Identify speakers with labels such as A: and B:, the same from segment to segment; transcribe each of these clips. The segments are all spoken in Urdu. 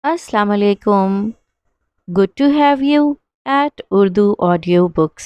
A: Assalamu alaikum. Good to have you at Urdu Audio Books.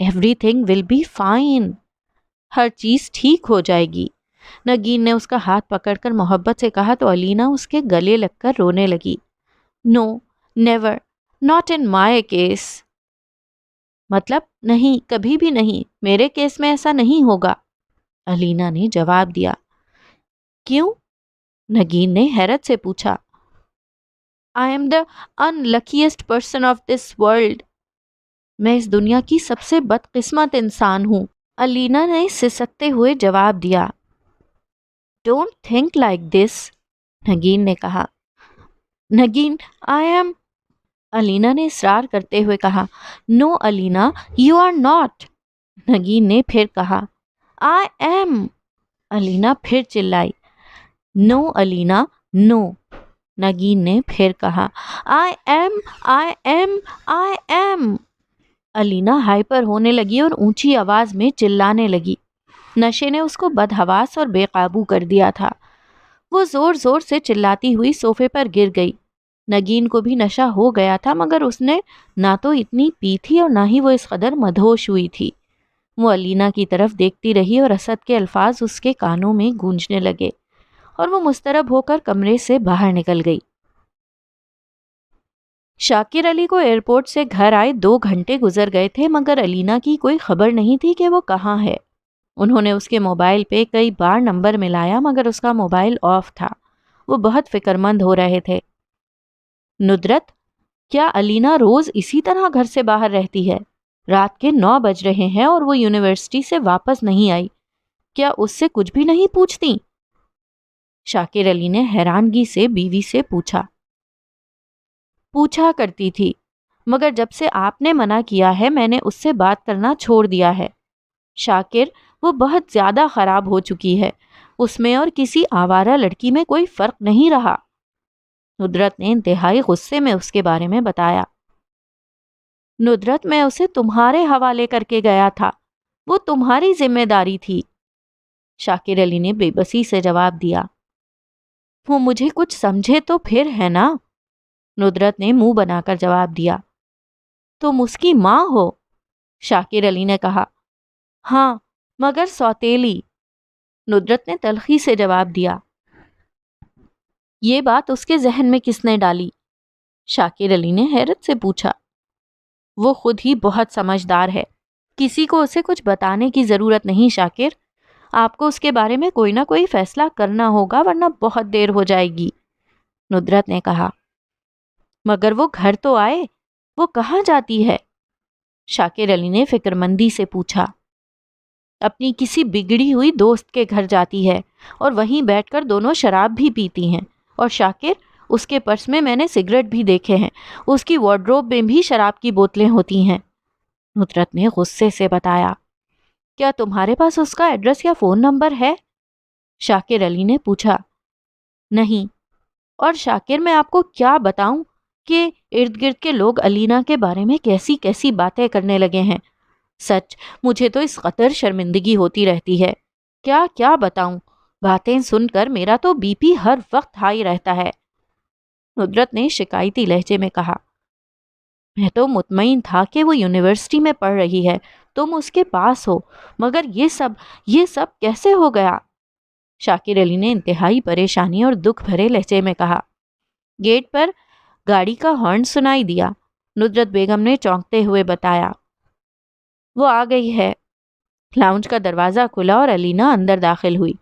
A: everything will be fine. ہر چیز ٹھیک ہو جائے گی. نگین نے اس کا ہاتھ پکڑ کر محبت سے کہا تو علینا اس کے گلے لگ کر رونے لگی. No never, not in my case. مطلب نہیں, کبھی بھی نہیں, میرے کیس میں ایسا نہیں ہوگا, علینا نے جواب دیا. کیوں؟ نگین نے حیرت سے پوچھا. I am the unluckiest person of this world. میں اس دنیا کی سب سے بدقسمت انسان ہوں, علینا نے سسکتے ہوئے جواب دیا. ڈونٹ تھنک لائک دس, نگین نے کہا. نگین, آئی ایم, علینا نے اصرار کرتے ہوئے کہا. نو علینا, یو آر ناٹ. نگین نے پھر کہا. آئی ایم, علینا پھر چلائی. نو علینا, نو, نگین نے پھر کہا. I am, I am, I am. علینا ہائپر ہونے لگی اور اونچی آواز میں چلانے لگی. نشے نے اس کو بدحواس اور بے قابو کر دیا تھا. وہ زور زور سے چلاتی ہوئی صوفے پر گر گئی. نگین کو بھی نشہ ہو گیا تھا, مگر اس نے نہ تو اتنی پی تھی اور نہ ہی وہ اس قدر مدہوش ہوئی تھی. وہ علینا کی طرف دیکھتی رہی اور اسد کے الفاظ اس کے کانوں میں گونجنے لگے اور وہ مضطرب ہو کر کمرے سے باہر نکل گئی. شاکر علی کو ایئرپورٹ سے گھر آئے 2 گھنٹے گزر گئے تھے, مگر علینا کی کوئی خبر نہیں تھی کہ وہ کہاں ہے. انہوں نے اس کے موبائل پہ کئی بار نمبر ملایا, مگر اس کا موبائل آف تھا. وہ بہت فکر مند ہو رہے تھے. ندرت, کیا علینا روز اسی طرح گھر سے باہر رہتی ہے؟ رات کے 9 بج رہے ہیں اور وہ یونیورسٹی سے واپس نہیں آئی. کیا اس سے کچھ بھی نہیں پوچھتی؟ شاکر علی نے حیرانگی سے بیوی سے پوچھا. پوچھا کرتی تھی, مگر جب سے آپ نے منع کیا ہے میں نے اس سے بات کرنا چھوڑ دیا ہے. شاکر, وہ بہت زیادہ خراب ہو چکی ہے. اس میں اور کسی آوارہ لڑکی میں کوئی فرق نہیں رہا. ندرت نے انتہائی غصے میں اس کے بارے میں بتایا. ندرت, میں اسے تمہارے حوالے کر کے گیا تھا, وہ تمہاری ذمہ داری تھی. شاکر علی نے بے بسی سے جواب دیا. وہ مجھے کچھ سمجھے تو پھر ہے نا, ندرت نے منہ بنا کر جواب دیا. تم اس کی ماں ہو, شاکر علی نے کہا. ہاں, مگر سوتیلی, ندرت نے تلخی سے جواب دیا. یہ بات اس کے ذہن میں کس نے ڈالی؟ شاکر علی نے حیرت سے پوچھا. وہ خود ہی بہت سمجھدار ہے, کسی کو اسے کچھ بتانے کی ضرورت نہیں. شاکر, آپ کو اس کے بارے میں کوئی نہ کوئی فیصلہ کرنا ہوگا ورنہ بہت دیر ہو جائے گی, ندرت نے کہا. مگر وہ گھر تو آئے, وہ کہاں جاتی ہے؟ شاکر علی نے فکر مندی سے پوچھا. اپنی کسی بگڑی ہوئی دوست کے گھر جاتی ہے اور وہیں بیٹھ کر دونوں شراب بھی پیتی ہیں. اور شاکر, اس کے پرس میں میں نے سگریٹ بھی دیکھے ہیں, اس کی وارڈروب میں بھی شراب کی بوتلیں ہوتی ہیں, ندرت نے غصے سے بتایا. کیا تمہارے پاس اس کا ایڈریس یا فون نمبر ہے؟ شاکر علی نے پوچھا. نہیں. اور شاکر, میں آپ کو کیا بتاؤں کہ ارد گرد کے لوگ علینا کے بارے میں کیسی کیسی باتیں کرنے لگے ہیں. سچ, مجھے تو اس قدر شرمندگی ہوتی رہتی ہے, کیا کیا بتاؤں. باتیں سن کر میرا تو بی پی ہر وقت ہائی رہتا ہے, ندرت نے شکایتی لہجے میں کہا. میں تو مطمئن تھا کہ وہ یونیورسٹی میں پڑھ رہی ہے, تم اس کے پاس ہو, مگر یہ سب کیسے ہو گیا؟ شاکر علی نے انتہائی پریشانی اور دکھ بھرے لہجے میں کہا. گیٹ پر گاڑی کا ہارن سنائی دیا, ندرت بیگم نے چونکتے ہوئے بتایا. وہ آ گئی ہے. لاؤنج کا دروازہ کھلا اور علینا اندر داخل ہوئی.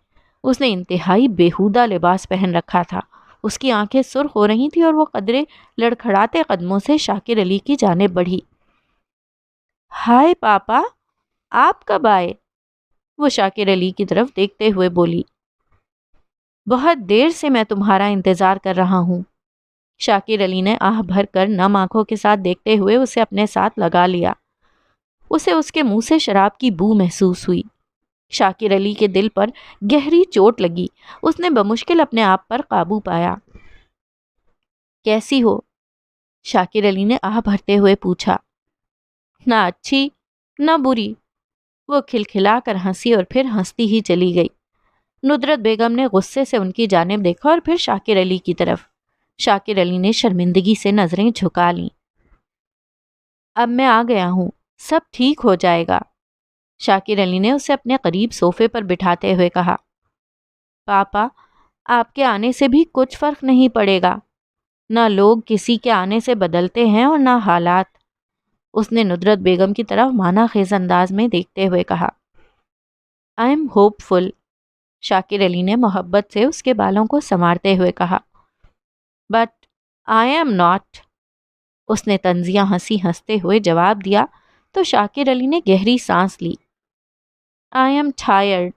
A: اس نے انتہائی بیہودہ لباس پہن رکھا تھا. اس کی آنکھیں سرخ ہو رہی تھیں اور وہ قدرے لڑکھڑاتے قدموں سے شاکر علی کی جانب بڑھی. ہائے پاپا, آپ کب آئے؟ وہ شاکر علی کی طرف دیکھتے ہوئے بولی. بہت دیر سے میں تمہارا انتظار کر رہا ہوں. شاکر علی نے آہ بھر کر نم آنکھوں کے ساتھ دیکھتے ہوئے اسے اپنے ساتھ لگا لیا. اسے اس کے منہ سے شراب کی بو محسوس ہوئی. شاکر علی کے دل پر گہری چوٹ لگی. اس نے بمشکل اپنے آپ پر قابو پایا. کیسی ہو؟ شاکر علی نے آہ بھرتے ہوئے پوچھا. نہ اچھی نہ بری. وہ کھلکھلا کر ہنسی اور پھر ہنستی ہی چلی گئی. ندرت بیگم نے غصے سے ان کی جانب دیکھا اور پھر شاکر علی کی طرف. شاکر علی نے شرمندگی سے نظریں جھکا لیں. اب میں آ گیا ہوں, سب ٹھیک ہو جائے گا۔ شاکر علی نے اسے اپنے قریب صوفے پر بٹھاتے ہوئے کہا، پاپا آپ کے آنے سے بھی کچھ فرق نہیں پڑے گا، نہ لوگ کسی کے آنے سے بدلتے ہیں اور نہ حالات۔ اس نے ندرت بیگم کی طرف معنی خیز انداز میں دیکھتے ہوئے کہا، آئی ایم ہوپ فل۔ شاکر علی نے محبت سے اس کے بالوں کو سنوارتے ہوئے کہا، بٹ آئی ایم ناٹ۔ اس نے طنزیہ ہنسی ہنستے ہوئے جواب دیا تو شاکر علی نے گہری سانس لی۔ آئی ایم ٹائرڈ،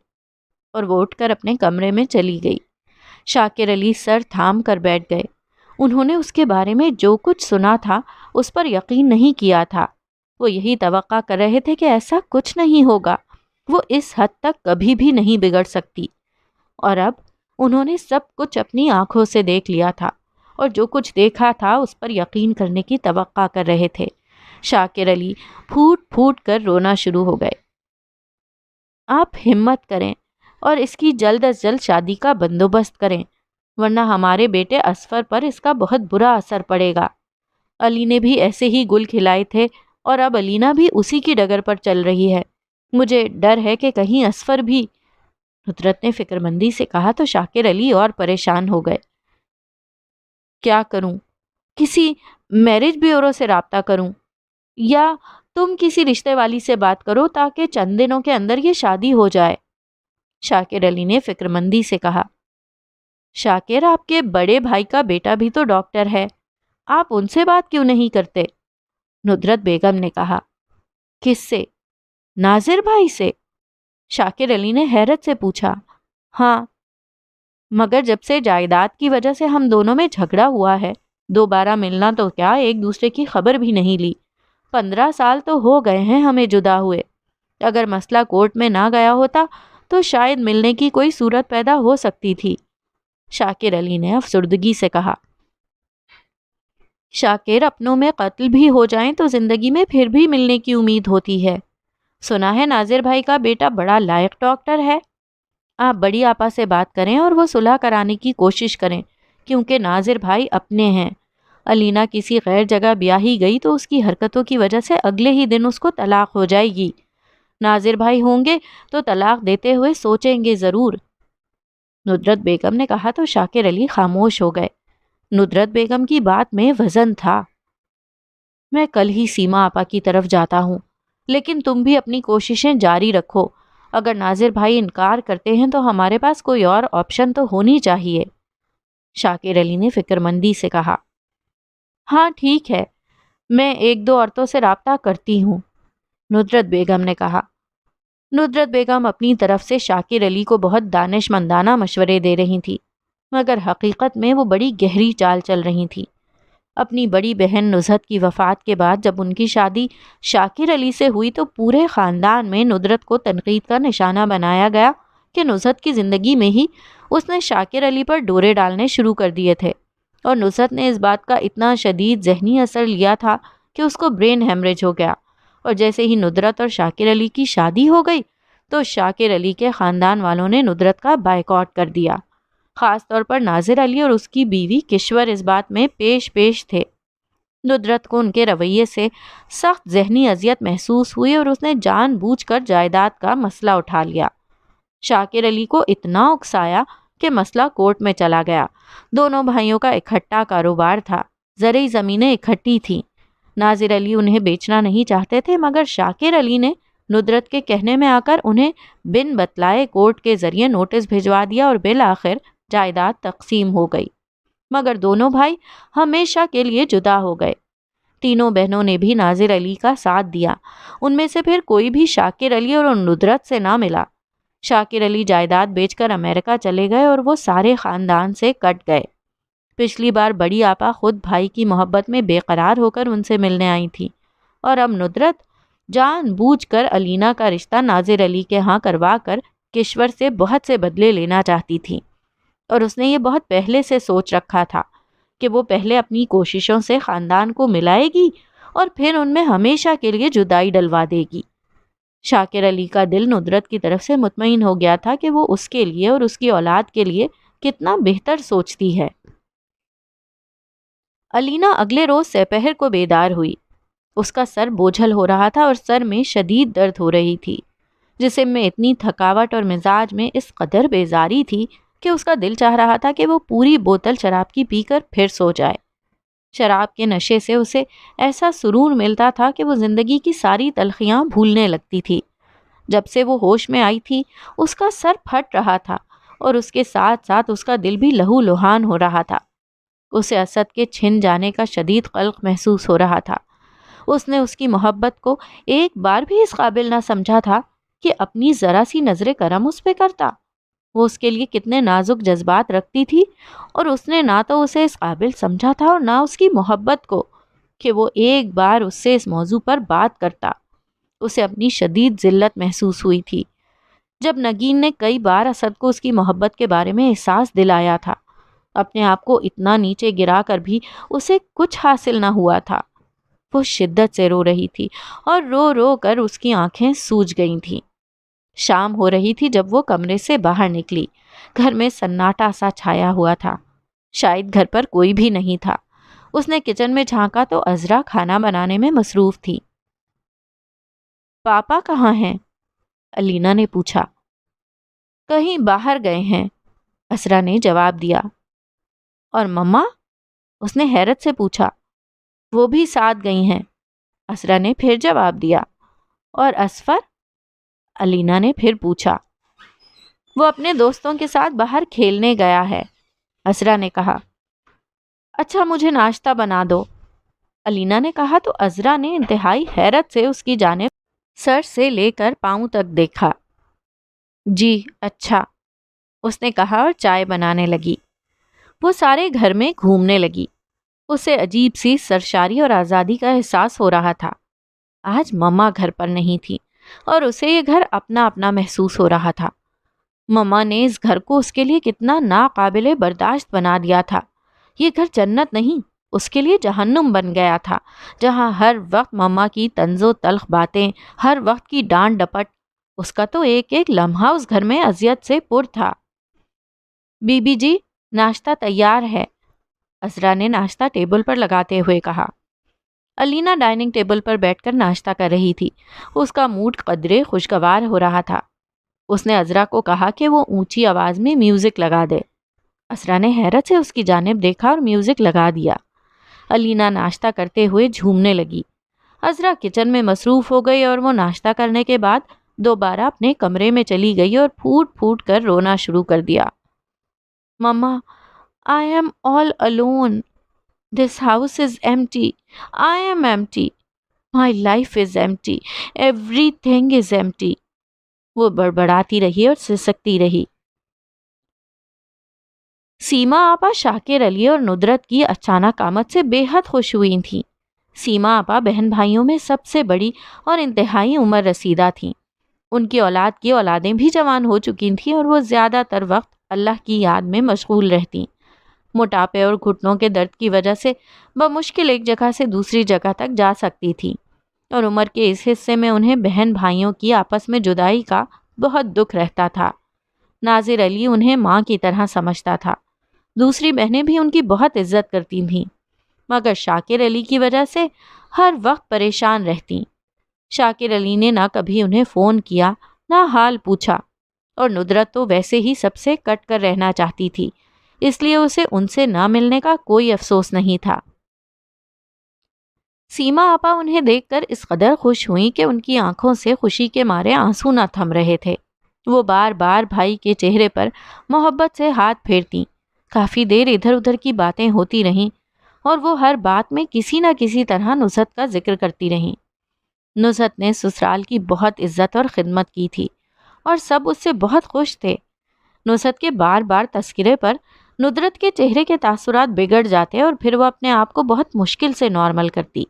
A: اور وہ اٹھ کر اپنے کمرے میں چلی گئی۔ شاکر علی سر تھام کر بیٹھ گئے۔ انہوں نے اس کے بارے میں جو کچھ سنا تھا اس پر یقین نہیں کیا تھا۔ وہ یہی توقع کر رہے تھے کہ ایسا کچھ نہیں ہوگا، وہ اس حد تک کبھی بھی نہیں بگڑ سکتی، اور اب انہوں نے سب کچھ اپنی آنکھوں سے دیکھ لیا تھا، اور جو کچھ دیکھا تھا اس پر یقین کرنے کی توقع کر رہے تھے۔ شاکر علی پھوٹ پھوٹ کر رونا شروع ہو گئے۔ آپ ہمت کریں اور اس کی جلد از جلد شادی کا بندوبست کریں، ورنہ ہمارے بیٹے اصفر پر اس کا بہت برا اثر پڑے گا۔ علی نے بھی ایسے ہی گل کھلائے تھے اور اب علینا بھی اسی کی ڈگر پر چل رہی ہے۔ مجھے ڈر ہے کہ کہیں اصفر بھی۔ ندرت نے فکر مندی سے کہا تو شاکر علی اور پریشان ہو گئے۔ کیا کروں؟ کسی میرج بیورو سے رابطہ کروں، یا تم کسی رشتے والی سے بات کرو تاکہ چند دنوں کے اندر یہ شادی ہو جائے؟ شاکر علی نے فکر مندی سے کہا، شاکر آپ کے بڑے بھائی کا بیٹا بھی تو ڈاکٹر ہے، آپ ان سے بات کیوں نہیں کرتے؟ ندرت بیگم نے کہا۔ کس سے؟ ناظر بھائی سے؟ شاکر علی نے حیرت سے پوچھا۔ ہاں، مگر جب سے جائیداد کی وجہ سے ہم دونوں میں جھگڑا ہوا ہے، دوبارہ ملنا تو کیا ایک دوسرے کی خبر بھی نہیں لی۔ 15 سال تو ہو گئے ہیں ہمیں جدا ہوئے۔ اگر مسئلہ کورٹ میں نہ گیا ہوتا تو شاید ملنے کی کوئی صورت پیدا ہو سکتی تھی۔ شاکر علی نے افسردگی سے کہا، شاکر اپنوں میں قتل بھی ہو جائیں تو زندگی میں پھر بھی ملنے کی امید ہوتی ہے۔ سنا ہے ناظر بھائی کا بیٹا بڑا لائق ڈاکٹر ہے۔ آپ بڑی آپا سے بات کریں اور وہ صلح کرانے کی کوشش کریں، کیونکہ ناظر بھائی اپنے ہیں۔ علینا کسی غیر جگہ بیاہی گئی تو اس کی حرکتوں کی وجہ سے اگلے ہی دن اس کو طلاق ہو جائے گی۔ ناظر بھائی ہوں گے تو طلاق دیتے ہوئے سوچیں گے ضرور۔ ندرت بیگم نے کہا تو شاکر علی خاموش ہو گئے۔ ندرت بیگم کی بات میں وزن تھا۔ میں کل ہی سیما آپا کی طرف جاتا ہوں، لیکن تم بھی اپنی کوششیں جاری رکھو۔ اگر ناظر بھائی انکار کرتے ہیں تو ہمارے پاس کوئی اور آپشن تو ہونی چاہیے۔ شاکر علی نے فکر مندی سے کہا، ہاں ٹھیک ہے، میں 1-2 عورتوں سے رابطہ کرتی ہوں۔ ندرت بیگم نے کہا۔ ندرت بیگم اپنی طرف سے شاکر علی کو بہت دانش مندانہ مشورے دے رہی تھی، مگر حقیقت میں وہ بڑی گہری چال چل رہی تھی۔ اپنی بڑی بہن نزہت کی وفات کے بعد جب ان کی شادی شاکر علی سے ہوئی تو پورے خاندان میں ندرت کو تنقید کا نشانہ بنایا گیا کہ نزہت کی زندگی میں ہی اس نے شاکر علی پر ڈورے ڈالنے شروع کر دیے تھے، اور نزہت نے اس بات کا اتنا شدید ذہنی اثر لیا تھا کہ اس کو برین ہیمریج ہو گیا، اور جیسے ہی ندرت اور شاکر علی کی شادی ہو گئی تو شاکر علی کے خاندان والوں نے ندرت کا بائیکاٹ کر دیا۔ خاص طور پر ناظر علی اور اس کی بیوی کشور اس بات میں پیش تھے۔ ندرت کو ان کے رویے سے سخت ذہنی اذیت محسوس ہوئی اور اس نے جان بوجھ کر جائیداد کا مسئلہ اٹھا لیا۔ شاکر علی کو اتنا اکسایا کہ مسئلہ کورٹ میں چلا گیا۔ دونوں بھائیوں کا اکٹھا کاروبار تھا، زرعی زمینیں اکٹھی تھیں۔ ناظر علی انہیں بیچنا نہیں چاہتے تھے، مگر شاکر علی نے ندرت کے کہنے میں آ کر انہیں بن بتلائے کورٹ کے ذریعے نوٹس بھجوا دیا اور بالآخر جائیداد تقسیم ہو گئی، مگر دونوں بھائی ہمیشہ کے لیے جدا ہو گئے۔ تینوں بہنوں نے بھی ناظر علی کا ساتھ دیا، ان میں سے پھر کوئی بھی شاکر علی اور ندرت سے نہ ملا۔ شاکر علی جائیداد بیچ کر امریکہ چلے گئے اور وہ سارے خاندان سے کٹ گئے۔ پچھلی بار بڑی آپا خود بھائی کی محبت میں بے قرار ہو کر ان سے ملنے آئی تھی، اور اب ندرت جان بوجھ کر علینا کا رشتہ ناظر علی کے ہاں کروا کر کشور سے بہت سے بدلے لینا چاہتی تھی، اور اس نے یہ بہت پہلے سے سوچ رکھا تھا کہ وہ پہلے اپنی کوششوں سے خاندان کو ملائے گی اور پھر ان میں ہمیشہ کے لیے جدائی ڈلوا دے گی۔ شاکر علی کا دل ندرت کی طرف سے مطمئن ہو گیا تھا کہ وہ اس کے لیے اور اس کی اولاد کے لیے کتنا بہتر سوچتی ہے۔ علینا اگلے روز سپہر کو بیدار ہوئی۔ اس کا سر بوجھل ہو رہا تھا اور سر میں شدید درد ہو رہی تھی۔ جسم میں اتنی تھکاوٹ اور مزاج میں اس قدر بیزاری تھی کہ اس کا دل چاہ رہا تھا کہ وہ پوری بوتل شراب کی پی کر پھر سو جائے۔ شراب کے نشے سے اسے ایسا سرور ملتا تھا کہ وہ زندگی کی ساری تلخیاں بھولنے لگتی تھی۔ جب سے وہ ہوش میں آئی تھی اس کا سر پھٹ رہا تھا اور اس کے ساتھ ساتھ اس کا دل بھی لہو لہان ہو رہا تھا۔ اسے اسد کے چھن جانے کا شدید قلق محسوس ہو رہا تھا۔ اس نے اس کی محبت کو ایک بار بھی اس قابل نہ سمجھا تھا کہ اپنی ذرا سی نظر کرم اس پہ کرتا۔ وہ اس کے لیے کتنے نازک جذبات رکھتی تھی اور اس نے نہ تو اسے اس قابل سمجھا تھا اور نہ اس کی محبت کو کہ وہ ایک بار اس سے اس موضوع پر بات کرتا۔ اسے اپنی شدید ذلت محسوس ہوئی تھی۔ جب نگین نے کئی بار اسد کو اس کی محبت کے بارے میں احساس دلایا تھا، اپنے آپ کو اتنا نیچے گرا کر بھی اسے کچھ حاصل نہ ہوا تھا۔ وہ شدت سے رو رہی تھی اور رو رو کر اس کی آنکھیں سوج گئی تھیں۔ شام ہو رہی تھی جب وہ کمرے سے باہر نکلی۔ گھر میں سناٹا سا چھایا ہوا تھا، شاید گھر پر کوئی بھی نہیں تھا۔ اس نے کچن میں جھانکا تو عذرا کھانا بنانے میں مصروف تھی۔ پاپا کہاں ہیں؟ علینا نے پوچھا۔ کہیں باہر گئے ہیں، اسرا نے جواب دیا۔ اور مما؟ اس نے حیرت سے پوچھا۔ وہ بھی ساتھ گئی ہیں، اسرا نے پھر جواب دیا۔ اور اسفر؟ علینا نے پھر پوچھا۔ وہ اپنے دوستوں کے ساتھ باہر کھیلنے گیا ہے، اسرا نے کہا۔ اچھا مجھے ناشتہ بنا دو، علینا نے کہا تو عذرا نے انتہائی حیرت سے اس کی جانب سر سے لے کر پاؤں تک دیکھا۔ جی اچھا، اس نے کہا اور چائے بنانے لگی۔ وہ سارے گھر میں گھومنے لگی۔ اسے عجیب سی سرشاری اور آزادی کا احساس ہو رہا تھا۔ آج مما گھر پر نہیں تھی اور اسے یہ گھر اپنا اپنا محسوس ہو رہا تھا۔ مما نے اس گھر کو اس کے لیے کتنا ناقابل برداشت بنا دیا تھا۔ یہ گھر جنت نہیں، اس کے لیے جہنم بن گیا تھا، جہاں ہر وقت مما کی طنز و تلخ باتیں، ہر وقت کی ڈانٹ ڈپٹ۔ اس کا تو ایک ایک لمحہ اس گھر میں اذیت سے پر تھا۔ بی بی جی ناشتہ تیار ہے، اسرا نے ناشتہ ٹیبل پر لگاتے ہوئے کہا۔ علینا ڈائننگ ٹیبل پر بیٹھ کر ناشتہ کر رہی تھی۔ اس کا موڈ قدرے خوشگوار ہو رہا تھا۔ اس نے عذرا کو کہا کہ وہ اونچی آواز میں میوزک لگا دے۔ اسرا نے حیرت سے اس کی جانب دیکھا اور میوزک لگا دیا۔ علینا ناشتہ کرتے ہوئے جھومنے لگی۔ عذرا کچن میں مصروف ہو گئی اور وہ ناشتہ کرنے کے بعد دوبارہ اپنے کمرے میں چلی گئی اور پھوٹ پھوٹ کر رونا شروع کر دیا۔ مما I am all alone. This house is empty. I am empty. My life is empty. Everything is empty. وہ بڑبڑاتی رہی اور سسکتی رہی۔ سیما آپا شاکر علی اور ندرت کی اچانک آمد سے بے حد خوش ہوئی تھیں۔ سیما آپا بہن بھائیوں میں سب سے بڑی اور انتہائی عمر رسیدہ تھیں۔ ان کی اولاد کی اولادیں بھی جوان ہو چکی تھیں اور وہ زیادہ تر وقت اللہ کی یاد میں مشغول رہتیں۔ موٹاپے اور گھٹنوں کے درد کی وجہ سے بمشکل ایک جگہ سے دوسری جگہ تک جا سکتی تھی اور عمر کے اس حصے میں انہیں بہن بھائیوں کی آپس میں جدائی کا بہت دکھ رہتا تھا۔ ناظر علی انہیں ماں کی طرح سمجھتا تھا۔ دوسری بہنیں بھی ان کی بہت عزت کرتی تھیں، مگر شاکر علی کی وجہ سے ہر وقت پریشان رہتیں۔ شاکر علی نے نہ کبھی انہیں فون کیا، نہ حال پوچھا، اور ندرت تو ویسے ہی سب سے کٹ کر رہنا چاہتی تھی، اس لیے اسے ان سے نہ ملنے کا کوئی افسوس نہیں تھا۔ سیما آپا انہیں دیکھ کر اس قدر خوش ہوئیں کہ ان کی آنکھوں سے خوشی کے مارے آنسو نہ تھم رہے تھے۔ وہ بار بار بھائی کے چہرے پر محبت سے ہاتھ پھیرتیں۔ کافی دیر ادھر ادھر کی باتیں ہوتی رہیں اور وہ ہر بات میں کسی نہ کسی طرح نصرت کا ذکر کرتی رہیں۔ نصرت نے سسرال کی بہت عزت اور خدمت کی تھی اور سب اس سے بہت خوش تھے۔ نصرت کے بار بار تذکرے پر ندرت کے چہرے کے تاثرات بگڑ جاتے اور پھر وہ اپنے آپ کو بہت مشکل سے نارمل کرتی۔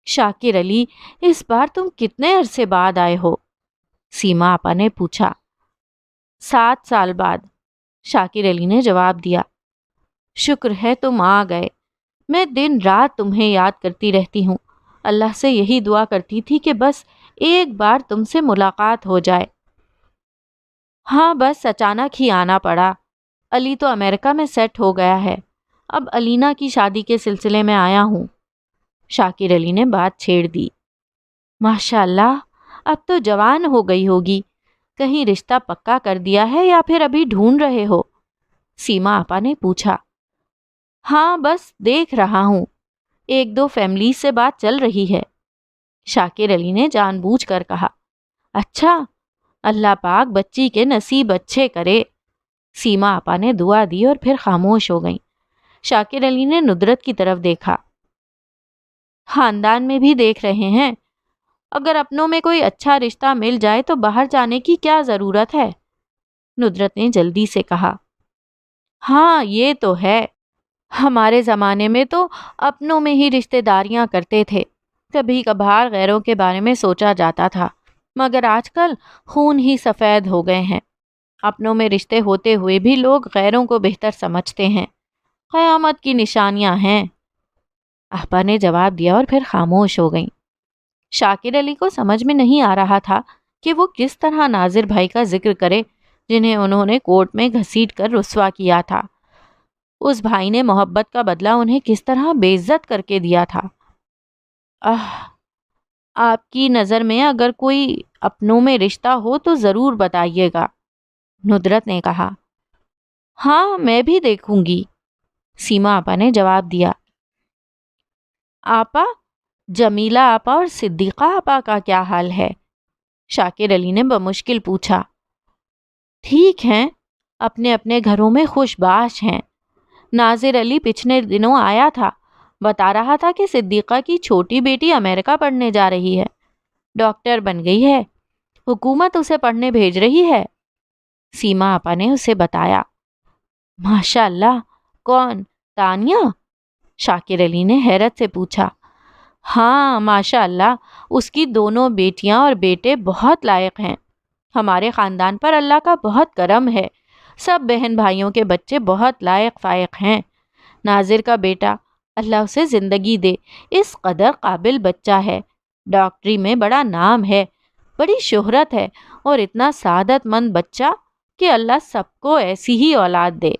A: شاکر علی اس بار تم کتنے عرصے بعد آئے ہو؟ سیما آپا نے پوچھا۔ 7 سال بعد، شاکر علی نے جواب دیا۔ شکر ہے تم آ گئے، میں دن رات تمہیں یاد کرتی رہتی ہوں۔ اللہ سے یہی دعا کرتی تھی کہ بس ایک بار تم سے ملاقات ہو جائے۔ ہاں بس اچانک ہی آنا پڑا۔ علی تو امریکہ میں سیٹ ہو گیا ہے، اب علینا کی شادی کے سلسلے میں آیا ہوں۔ شاکر علی نے بات چھیڑ دی۔ ماشاء اللہ، اب تو جوان ہو گئی ہوگی، کہیں رشتہ پکا کر دیا ہے یا پھر ابھی ڈھونڈ رہے ہو؟ سیما آپا نے پوچھا۔ ہاں بس دیکھ رہا ہوں، ایک دو فیملی سے بات چل رہی ہے، شاکر علی نے جان بوجھ کر کہا۔ اچھا، اللہ پاک بچی کے نصیب اچھے کرے۔ سیما آپا نے دعا دی اور پھر خاموش ہو گئیں۔ شاکر علی نے ندرت کی طرف دیکھا۔ خاندان میں بھی دیکھ رہے ہیں، اگر اپنوں میں کوئی اچھا رشتہ مل جائے تو باہر جانے کی کیا ضرورت ہے؟ ندرت نے جلدی سے کہا۔ ہاں یہ تو ہے، ہمارے زمانے میں تو اپنوں میں ہی رشتہ داریاں کرتے تھے، کبھی کبھار غیروں کے بارے میں سوچا جاتا تھا، مگر آج کل خون ہی سفید ہو گئے ہیں، اپنوں میں رشتے ہوتے ہوئے بھی لوگ غیروں کو بہتر سمجھتے ہیں، قیامت کی نشانیاں ہیں، آپا نے جواب دیا اور پھر خاموش ہو گئیں۔ شاکر علی کو سمجھ میں نہیں آ رہا تھا کہ وہ کس طرح ناظر بھائی کا ذکر کرے جنہیں انہوں نے کورٹ میں گھسیٹ کر رسوا کیا تھا۔ اس بھائی نے محبت کا بدلہ انہیں کس طرح بے عزت کر کے دیا تھا۔ آپ کی نظر میں اگر کوئی اپنوں میں رشتہ ہو تو ضرور بتائیے گا، ندرت نے کہا۔ ہاں میں بھی دیکھوں گی، سیما آپا نے جواب دیا۔ آپا، جمیلہ آپا اور صدیقہ آپا کا کیا حال ہے؟ شاکر علی نے بمشکل پوچھا۔ ٹھیک ہیں، اپنے اپنے گھروں میں خوش باش ہیں۔ ناظر علی پچھلے دنوں آیا تھا، بتا رہا تھا کہ صدیقہ کی چھوٹی بیٹی امریکہ پڑھنے جا رہی ہے، ڈاکٹر بن گئی ہے، حکومت اسے پڑھنے بھیج رہی ہے، سیما آپا نے اسے بتایا۔ ماشاء اللہ، کون، تانیہ؟ شاکر علی نے حیرت سے پوچھا۔ ہاں ماشاء اللہ، اس کی دونوں بیٹیاں اور بیٹے بہت لائق ہیں، ہمارے خاندان پر اللہ کا بہت کرم ہے، سب بہن بھائیوں کے بچے بہت لائق فائق ہیں، ناظر کا بیٹا اللہ اسے زندگی دے، اس قدر قابل بچہ ہے، ڈاکٹری میں بڑا نام ہے، بڑی شہرت ہے، اور اتنا سعادت مند بچہ کہ اللہ سب کو ایسی ہی اولاد دے۔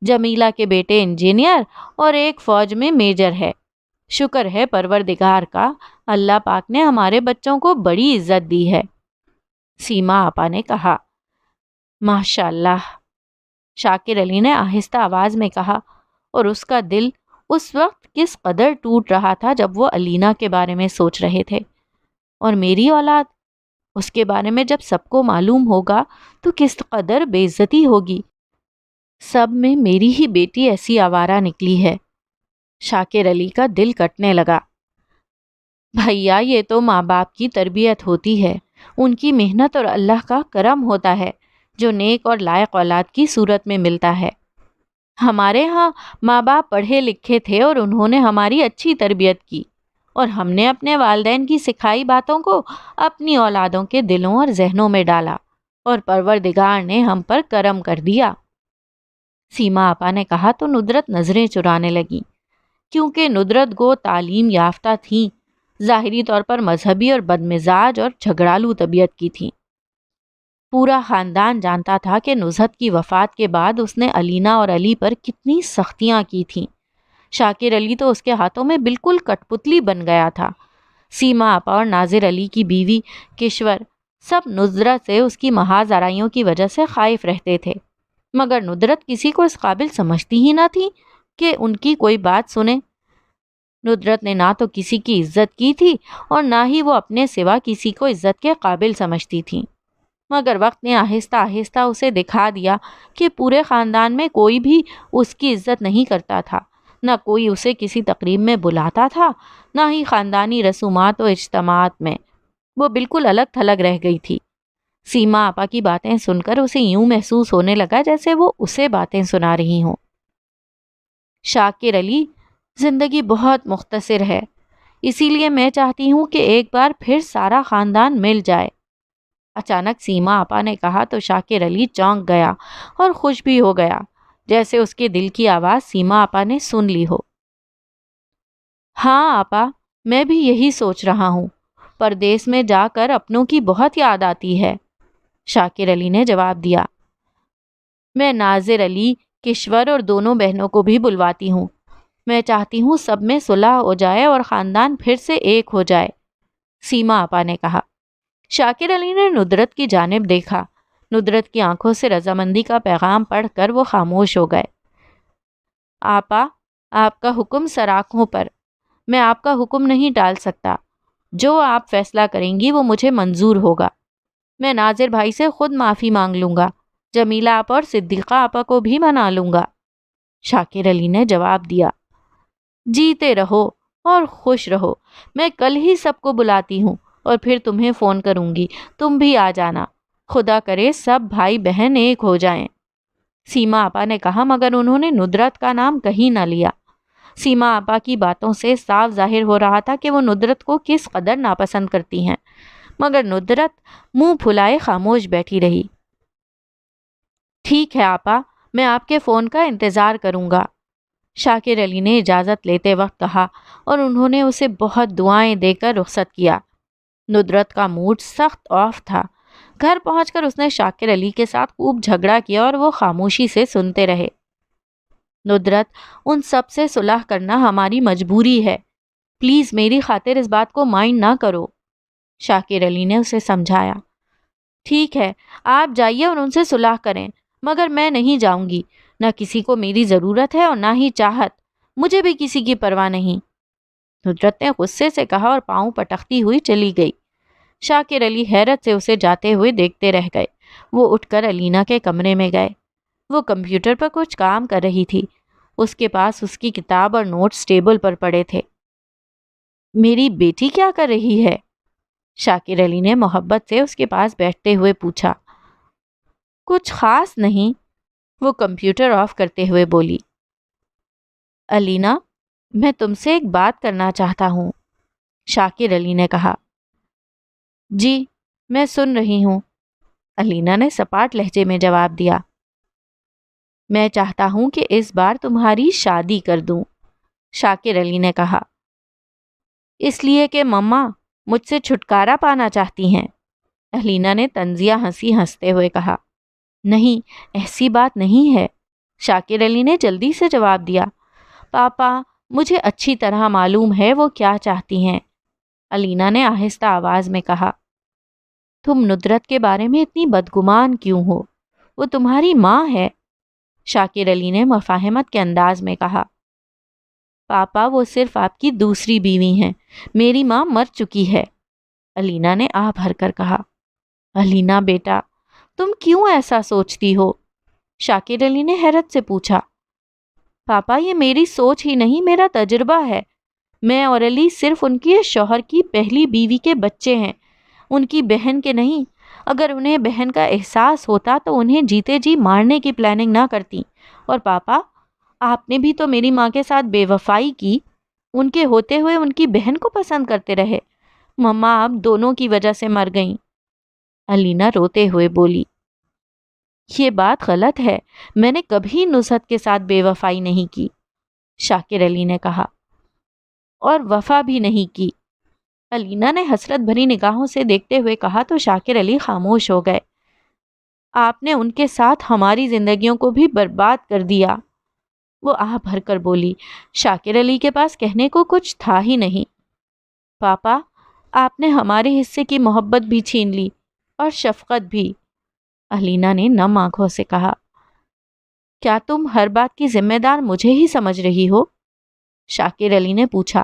A: جمیلہ کے بیٹے انجینئر اور ایک فوج میں میجر ہے، شکر ہے پروردگار کا، اللہ پاک نے ہمارے بچوں کو بڑی عزت دی ہے، سیما آپا نے کہا۔ ماشاء اللہ، شاکر علی نے آہستہ آواز میں کہا، اور اس کا دل اس وقت کس قدر ٹوٹ رہا تھا جب وہ علینا کے بارے میں سوچ رہے تھے، اور میری اولاد، اس کے بارے میں جب سب کو معلوم ہوگا تو کس قدر بے عزتی ہوگی، سب میں میری ہی بیٹی ایسی آوارہ نکلی ہے۔ شاکر علی کا دل کٹنے لگا۔ بھیا، یہ تو ماں باپ کی تربیت ہوتی ہے، ان کی محنت اور اللہ کا کرم ہوتا ہے جو نیک اور لائق اولاد کی صورت میں ملتا ہے۔ ہمارے ہاں ماں باپ پڑھے لکھے تھے اور انہوں نے ہماری اچھی تربیت کی، اور ہم نے اپنے والدین کی سکھائی باتوں کو اپنی اولادوں کے دلوں اور ذہنوں میں ڈالا، اور پروردگار نے ہم پر کرم کر دیا، سیما آپا نے کہا تو ندرت نظریں چرانے لگیں، کیونکہ ندرت گو تعلیم یافتہ تھیں، ظاہری طور پر مذہبی اور بدمزاج اور جھگڑالو طبیعت کی تھیں۔ پورا خاندان جانتا تھا کہ نزہت کی وفات کے بعد اس نے علینا اور علی پر کتنی سختیاں کی تھیں۔ شاکر علی تو اس کے ہاتھوں میں بالکل کٹ پتلی بن گیا تھا۔ سیما آپا اور ناظر علی کی بیوی کشور سب ندرت سے اس کی محاذ آرائیوں کی وجہ سے خائف رہتے تھے، مگر ندرت کسی کو اس قابل سمجھتی ہی نہ تھی کہ ان کی کوئی بات سنے۔ ندرت نے نہ تو کسی کی عزت کی تھی اور نہ ہی وہ اپنے سوا کسی کو عزت کے قابل سمجھتی تھی، مگر وقت نے آہستہ آہستہ اسے دکھا دیا کہ پورے خاندان میں کوئی بھی اس کی عزت نہیں کرتا تھا، نہ کوئی اسے کسی تقریب میں بلاتا تھا، نہ ہی خاندانی رسومات و اجتماعات میں، وہ بالکل الگ تھلگ رہ گئی تھی۔ سیما آپا کی باتیں سن کر اسے یوں محسوس ہونے لگا جیسے وہ اسے باتیں سنا رہی ہوں۔ شاکر علی، زندگی بہت مختصر ہے، اسی لیے میں چاہتی ہوں کہ ایک بار پھر سارا خاندان مل جائے، اچانک سیما آپا نے کہا تو شاکر علی چونک گیا اور خوش بھی ہو گیا، جیسے اس کے دل کی آواز سیما آپا نے سن لی ہو۔ ہاں آپا، میں بھی یہی سوچ رہا ہوں، پردیس میں جا کر اپنوں کی بہت یاد آتی ہے، شاکر علی نے جواب دیا۔ میں ناظر علی، کشور اور دونوں بہنوں کو بھی بلواتی ہوں، میں چاہتی ہوں سب میں صلح ہو جائے اور خاندان پھر سے ایک ہو جائے، سیما آپا نے کہا۔ شاکر علی نے ندرت کی جانب دیکھا۔ ندرت کی آنکھوں سے رضامندی کا پیغام پڑھ کر وہ خاموش ہو گئے۔ آپا، آپ کا حکم سراخوں پر، میں آپ کا حکم نہیں ٹال سکتا۔ جو آپ فیصلہ کریں گی وہ مجھے منظور ہوگا۔ میں ناظر بھائی سے خود معافی مانگ لوں گا، جمیلہ آپا اور صدیقہ آپا کو بھی منا لوں گا، شاکر علی نے جواب دیا۔ جیتے رہو اور خوش رہو، میں کل ہی سب کو بلاتی ہوں اور پھر تمہیں فون کروں گی، تم بھی آ جانا، خدا کرے سب بھائی بہن ایک ہو جائیں، سیما آپا نے کہا، مگر انہوں نے ندرت کا نام کہیں نہ لیا۔ سیما آپا کی باتوں سے صاف ظاہر ہو رہا تھا کہ وہ ندرت کو کس قدر ناپسند کرتی ہیں، مگر ندرت منہ پھلائے خاموش بیٹھی رہی۔ ٹھیک ہے آپا، میں آپ کے فون کا انتظار کروں گا، شاکر علی نے اجازت لیتے وقت کہا، اور انہوں نے اسے بہت دعائیں دے کر رخصت کیا۔ ندرت کا موڈ سخت آف تھا۔ گھر پہنچ کر اس نے شاکر علی کے ساتھ خوب جھگڑا کیا اور وہ خاموشی سے سنتے رہے۔ ندرت، ان سب سے صلح کرنا ہماری مجبوری ہے، پلیز میری خاطر اس بات کو مائنڈ نہ کرو، شاکر علی نے اسے سمجھایا۔ ٹھیک ہے، آپ جائیے اور ان سے صلح کریں، مگر میں نہیں جاؤں گی، نہ کسی کو میری ضرورت ہے اور نہ ہی چاہت، مجھے بھی کسی کی پرواہ نہیں، ندرت نے غصے سے کہا اور پاؤں پٹکتی ہوئی چلی گئی۔ شاکر علی حیرت سے اسے جاتے ہوئے دیکھتے رہ گئے۔ وہ اٹھ کر علینا کے کمرے میں گئے۔ وہ کمپیوٹر پر کچھ کام کر رہی تھی۔ اس کے پاس اس کی کتاب اور نوٹس ٹیبل پر پڑے تھے۔ میری بیٹی کیا کر رہی ہے؟ شاکر علی نے محبت سے اس کے پاس بیٹھتے ہوئے پوچھا۔ کچھ خاص نہیں، وہ کمپیوٹر آف کرتے ہوئے بولی۔ علینا، میں تم سے ایک بات کرنا چاہتا ہوں، شاکر علی نے کہا۔ جی، میں سن رہی ہوں، علینا نے سپاٹ لہجے میں جواب دیا۔ میں چاہتا ہوں کہ اس بار تمہاری شادی کر دوں، شاکر علی نے کہا۔ اس لیے کہ مما مجھ سے چھٹکارا پانا چاہتی ہیں، علینا نے طنزیہ ہنسی ہنستے ہوئے کہا۔ نہیں، ایسی بات نہیں ہے، شاکر علی نے جلدی سے جواب دیا۔ پاپا، مجھے اچھی طرح معلوم ہے وہ کیا چاہتی ہیں، علینا نے آہستہ آواز میں کہا۔ تم ندرت کے بارے میں اتنی بدگمان کیوں ہو؟ وہ تمہاری ماں ہے، شاکر علی نے مفاہمت کے انداز میں کہا۔ پاپا، وہ صرف آپ کی دوسری بیوی ہیں، میری ماں مر چکی ہے، علینا نے آہ بھر کر کہا۔ علینا بیٹا، تم کیوں ایسا سوچتی ہو؟ شاکر علی نے حیرت سے پوچھا۔ پاپا، یہ میری سوچ ہی نہیں، میرا تجربہ ہے۔ میں اور علی صرف ان کے شوہر کی پہلی بیوی کے بچے ہیں، ان کی بہن کے نہیں۔ اگر انہیں بہن کا احساس ہوتا تو انہیں جیتے جی مارنے کی پلاننگ نہ کرتی۔ اور پاپا، آپ نے بھی تو میری ماں کے ساتھ بے وفائی کی، ان کے ہوتے ہوئے ان کی بہن کو پسند کرتے رہے۔ مما آپ دونوں کی وجہ سے مر گئیں، علینا روتے ہوئے بولی۔ یہ بات غلط ہے، میں نے کبھی نصرت کے ساتھ بے وفائی نہیں کی، شاکر علی نے کہا، اور وفا بھی نہیں کی، علینا نے حسرت بھری نگاہوں سے دیکھتے ہوئے کہا تو شاکر علی خاموش ہو گئے۔ آپ نے ان کے ساتھ ہماری زندگیوں کو بھی برباد کر دیا، وہ آہ بھر کر بولی۔ شاکر علی کے پاس کہنے کو کچھ تھا ہی نہیں۔ پاپا، آپ نے ہمارے حصے کی محبت بھی چھین لی اور شفقت بھی، علینا نے نم آنکھوں سے کہا۔ کیا تم ہر بات کی ذمہ دار مجھے ہی سمجھ رہی ہو؟ شاکر علی نے پوچھا۔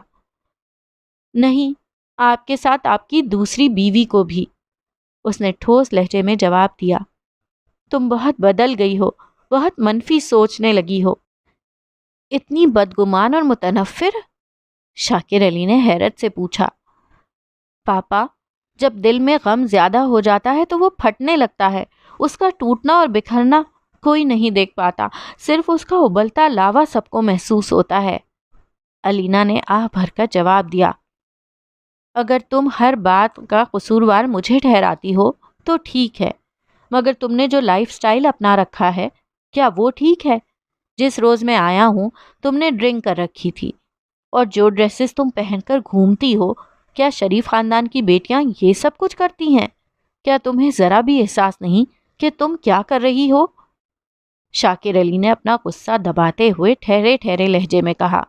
A: نہیں، آپ کے ساتھ آپ کی دوسری بیوی کو بھی، اس نے ٹھوس لہجے میں جواب دیا۔ تم بہت بدل گئی ہو، بہت منفی سوچنے لگی ہو، اتنی بدگمان اور متنفر، شاکر علی نے حیرت سے پوچھا۔ پاپا، جب دل میں غم زیادہ ہو جاتا ہے تو وہ پھٹنے لگتا ہے، اس کا ٹوٹنا اور بکھرنا کوئی نہیں دیکھ پاتا، صرف اس کا ابلتا لاوا سب کو محسوس ہوتا ہے، علینا نے آہ بھر کر جواب دیا۔ اگر تم ہر بات کا قصوروار مجھے ٹھہراتی ہو تو ٹھیک ہے، مگر تم نے جو لائف سٹائل اپنا رکھا ہے، کیا وہ ٹھیک ہے؟ جس روز میں آیا ہوں تم نے ڈرنک کر رکھی تھی، اور جو ڈریسز تم پہن کر گھومتی ہو، کیا شریف خاندان کی بیٹیاں یہ سب کچھ کرتی ہیں؟ کیا تمہیں ذرا بھی احساس نہیں کہ تم کیا کر رہی ہو؟ شاکر علی نے اپنا غصہ دباتے ہوئے ٹھہرے ٹھہرے لہجے میں کہا۔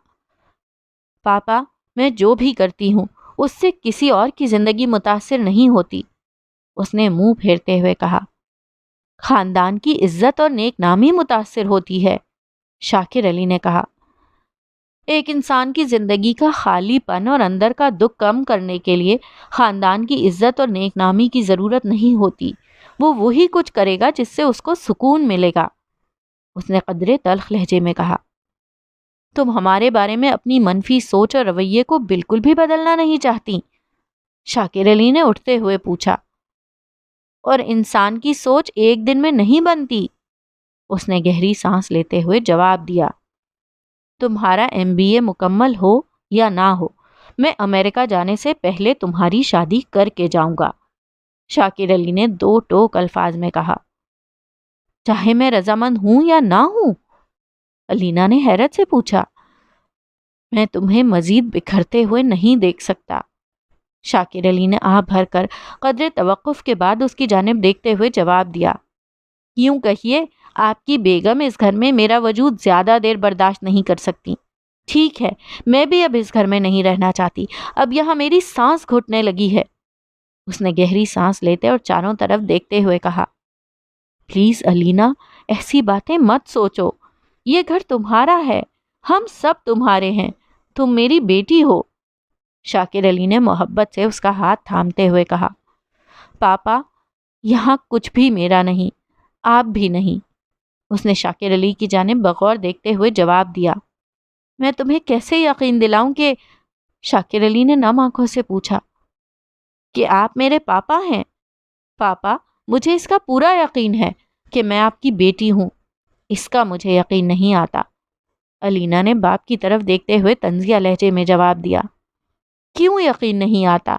A: پاپا، میں جو بھی کرتی ہوں اس سے کسی اور کی زندگی متاثر نہیں ہوتی، اس نے منہ پھیرتے ہوئے کہا۔ خاندان کی عزت اور نیک نامی متاثر ہوتی ہے، شاکر علی نے کہا۔ ایک انسان کی زندگی کا خالی پن اور اندر کا دکھ کم کرنے کے لیے خاندان کی عزت اور نیک نامی کی ضرورت نہیں ہوتی، وہ وہی کچھ کرے گا جس سے اس کو سکون ملے گا، اس نے قدرے تلخ لہجے میں کہا۔ تم ہمارے بارے میں اپنی منفی سوچ اور رویے کو بالکل بھی بدلنا نہیں چاہتی، شاکر علی نے اٹھتے ہوئے پوچھا۔ اور انسان کی سوچ ایک دن میں نہیں بنتی، اس نے گہری سانس لیتے ہوئے جواب دیا۔ تمہارا MBA مکمل ہو یا نہ ہو، میں امریکہ جانے سے پہلے تمہاری شادی کر کے جاؤں گا، شاکر علی نے دو ٹوک الفاظ میں کہا۔ چاہے میں رضامند ہوں یا نہ ہوں، علینا نے حیرت سے پوچھا۔ میں تمہیں مزید بکھرتے ہوئے نہیں دیکھ سکتا، شاکر علی نے آہ بھر کر قدر توقف کے بعد اس کی جانب دیکھتے ہوئے جواب دیا۔ یوں کہیے آپ کی بیگم اس گھر میں میرا وجود زیادہ دیر برداشت نہیں کر سکتی۔ ٹھیک ہے، میں بھی اب اس گھر میں نہیں رہنا چاہتی، اب یہاں میری سانس گھٹنے لگی ہے، اس نے گہری سانس لیتے اور چاروں طرف دیکھتے ہوئے کہا۔ پلیز علینا، ایسی باتیں مت سوچو، یہ گھر تمہارا ہے، ہم سب تمہارے ہیں، تم میری بیٹی ہو، شاکر علی نے محبت سے اس کا ہاتھ تھامتے ہوئے کہا۔ پاپا، یہاں کچھ بھی میرا نہیں، آپ بھی نہیں، اس نے شاکر علی کی جانب بغور دیکھتے ہوئے جواب دیا۔ میں تمہیں کیسے یقین دلاؤں کہ، شاکر علی نے نم آنکھوں سے پوچھا، کہ آپ میرے پاپا ہیں؟ پاپا، مجھے اس کا پورا یقین ہے کہ میں آپ کی بیٹی ہوں، اس کا مجھے یقین نہیں آتا، علینا نے باپ کی طرف دیکھتے ہوئے طنزیہ لہجے میں جواب دیا۔ کیوں یقین نہیں آتا؟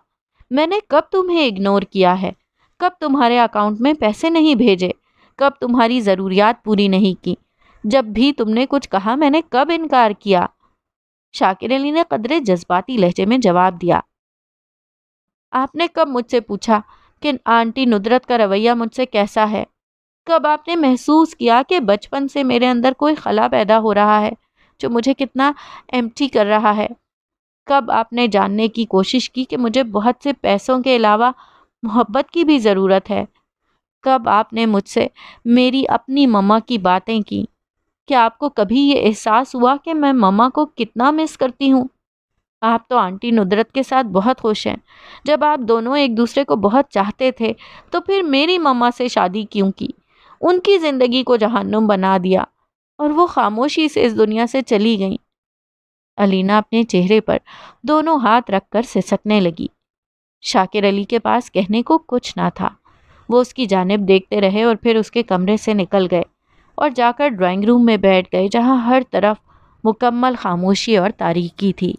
A: میں نے کب تمہیں اگنور کیا ہے؟ کب تمہارے اکاؤنٹ میں پیسے نہیں بھیجے؟ کب تمہاری ضروریات پوری نہیں کی؟ جب بھی تم نے کچھ کہا میں نے کب انکار کیا؟ شاکر علی نے قدرے جذباتی لہجے میں جواب دیا۔ آپ نے کب مجھ سے پوچھا کہ آنٹی ندرت کا رویہ مجھ سے کیسا ہے؟ کب آپ نے محسوس کیا کہ بچپن سے میرے اندر کوئی خلا پیدا ہو رہا ہے جو مجھے کتنا ایمٹی کر رہا ہے؟ کب آپ نے جاننے کی کوشش کی کہ مجھے بہت سے پیسوں کے علاوہ محبت کی بھی ضرورت ہے؟ کب آپ نے مجھ سے میری اپنی مما کی باتیں کی؟ کیا آپ کو کبھی یہ احساس ہوا کہ میں مما کو کتنا مس کرتی ہوں؟ آپ تو آنٹی ندرت کے ساتھ بہت خوش ہیں، جب آپ دونوں ایک دوسرے کو بہت چاہتے تھے تو پھر میری مما سے شادی کیوں کی؟ ان کی زندگی کو جہنم بنا دیا اور وہ خاموشی سے اس دنیا سے چلی گئیں۔ علینا اپنے چہرے پر دونوں ہاتھ رکھ کر سسکنے لگی۔ شاکر علی کے پاس کہنے کو کچھ نہ تھا، وہ اس کی جانب دیکھتے رہے اور پھر اس کے کمرے سے نکل گئے اور جا کر ڈرائنگ روم میں بیٹھ گئے جہاں ہر طرف مکمل خاموشی اور تاریکی تھی۔